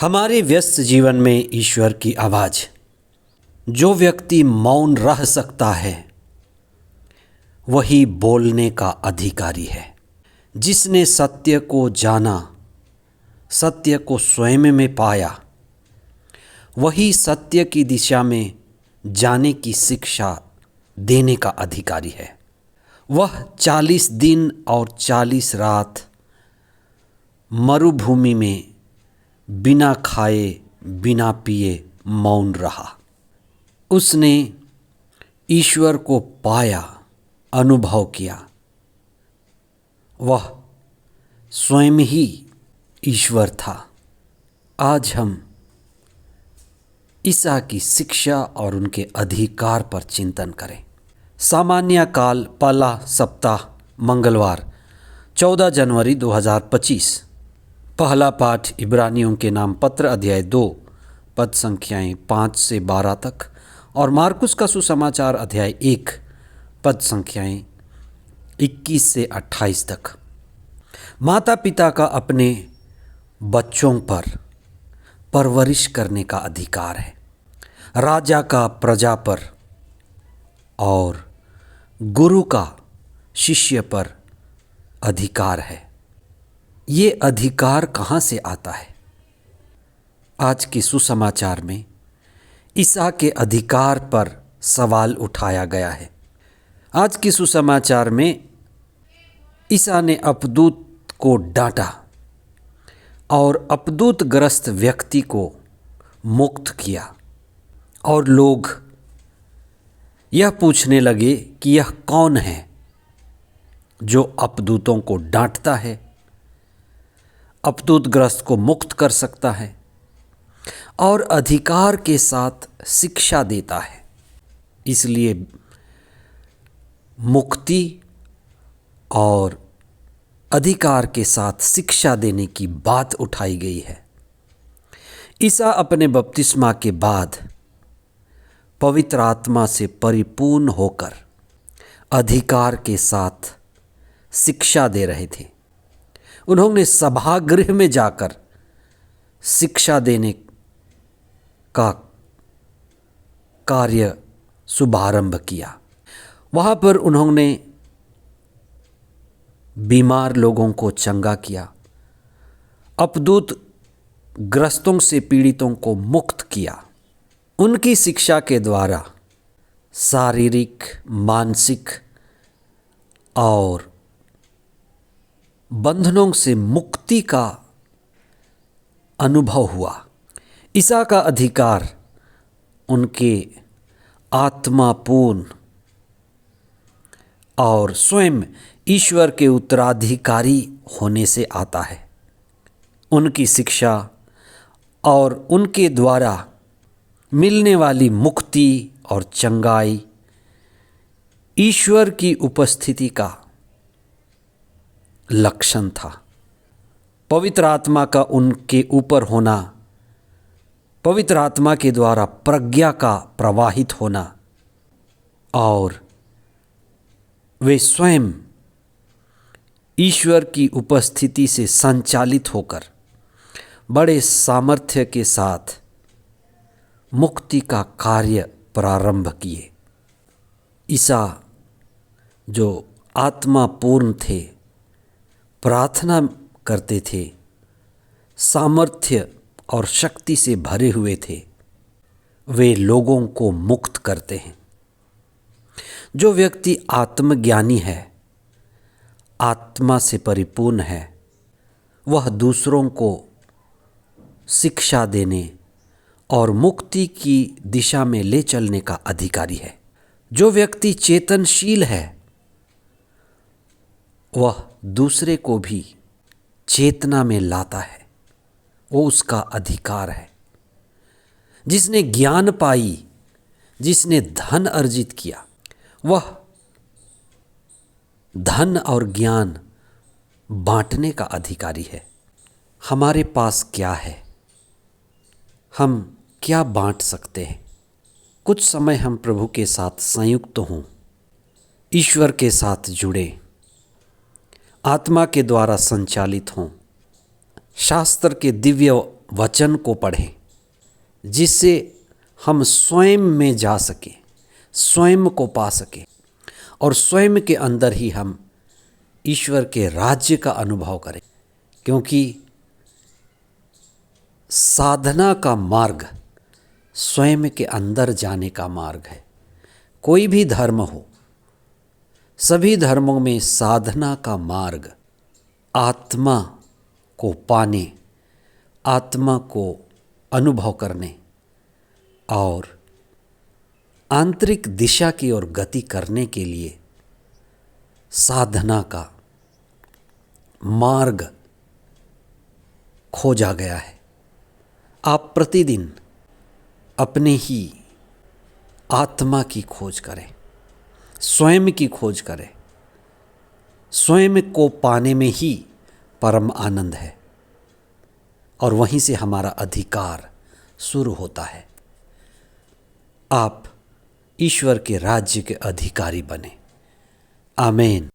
हमारे व्यस्त जीवन में ईश्वर की आवाज़। जो व्यक्ति मौन रह सकता है वही बोलने का अधिकारी है। जिसने सत्य को जाना, सत्य को स्वयं में पाया, वही सत्य की दिशा में जाने की शिक्षा देने का अधिकारी है। वह 40 दिन और 40 रात मरुभूमि में बिना खाए बिना पिए मौन रहा। उसने ईश्वर को पाया, अनुभव किया। वह स्वयं ही ईश्वर था। आज हम ईसा की शिक्षा और उनके अधिकार पर चिंतन करें। सामान्य काल, पहला सप्ताह, मंगलवार, 14 जनवरी 2025। पहला पाठ इब्रानियों के नाम पत्र अध्याय 2 पद संख्याएं 5 से 12 तक और मार्कुस का सुसमाचार अध्याय 1 पद संख्याएं 21 से 28 तक। माता पिता का अपने बच्चों पर परवरिश करने का अधिकार है। राजा का प्रजा पर और गुरु का शिष्य पर अधिकार है। ये अधिकार कहाँ से आता है? आज के सुसमाचार में ईसा के अधिकार पर सवाल उठाया गया है। आज के सुसमाचार में ईसा ने अपदूत को डांटा और अपदूत ग्रस्त व्यक्ति को मुक्त किया और लोग यह पूछने लगे कि यह कौन है जो अपदूतों को डांटता है, अपदूतग्रस्त को मुक्त कर सकता है और अधिकार के साथ शिक्षा देता है। इसलिए मुक्ति और अधिकार के साथ शिक्षा देने की बात उठाई गई है। ईसा अपने बपतिस्मा के बाद पवित्र आत्मा से परिपूर्ण होकर अधिकार के साथ शिक्षा दे रहे थे। उन्होंने सभागृह में जाकर शिक्षा देने का कार्य शुभारंभ किया। वहाँ पर उन्होंने बीमार लोगों को चंगा किया, अपदूत ग्रस्तों से पीड़ितों को मुक्त किया। उनकी शिक्षा के द्वारा शारीरिक, मानसिक और बंधनों से मुक्ति का अनुभव हुआ। ईसा का अधिकार उनके आत्मापूर्ण और स्वयं ईश्वर के उत्तराधिकारी होने से आता है। उनकी शिक्षा और उनके द्वारा मिलने वाली मुक्ति और चंगाई ईश्वर की उपस्थिति का लक्षण था। पवित्र आत्मा का उनके ऊपर होना, पवित्र आत्मा के द्वारा प्रज्ञा का प्रवाहित होना और वे स्वयं ईश्वर की उपस्थिति से संचालित होकर बड़े सामर्थ्य के साथ मुक्ति का कार्य प्रारंभ किए। ईसा जो आत्मा पूर्ण थे, प्रार्थना करते थे, सामर्थ्य और शक्ति से भरे हुए थे, वे लोगों को मुक्त करते हैं। जो व्यक्ति आत्मज्ञानी है, आत्मा से परिपूर्ण है, वह दूसरों को शिक्षा देने और मुक्ति की दिशा में ले चलने का अधिकारी है। जो व्यक्ति चेतनशील है, वह दूसरे को भी चेतना में लाता है। वो उसका अधिकार है। जिसने ज्ञान पाई, जिसने धन अर्जित किया, वह धन और ज्ञान बांटने का अधिकारी है। हमारे पास क्या है? हम क्या बांट सकते हैं? कुछ समय हम प्रभु के साथ संयुक्त हों, ईश्वर के साथ जुड़े, आत्मा के द्वारा संचालित हों, शास्त्र के दिव्य वचन को पढ़ें, जिससे हम स्वयं में जा सकें, स्वयं को पा सकें और स्वयं के अंदर ही हम ईश्वर के राज्य का अनुभव करें। क्योंकि साधना का मार्ग स्वयं के अंदर जाने का मार्ग है। कोई भी धर्म हो, सभी धर्मों में साधना का मार्ग आत्मा को पाने, आत्मा को अनुभव करने और आंतरिक दिशा की ओर गति करने के लिए साधना का मार्ग खोजा गया है। आप प्रतिदिन अपने ही आत्मा की खोज करें, स्वयं की खोज करें। स्वयं को पाने में ही परम आनंद है और वहीं से हमारा अधिकार शुरू होता है। आप ईश्वर के राज्य के अधिकारी बने। आमीन।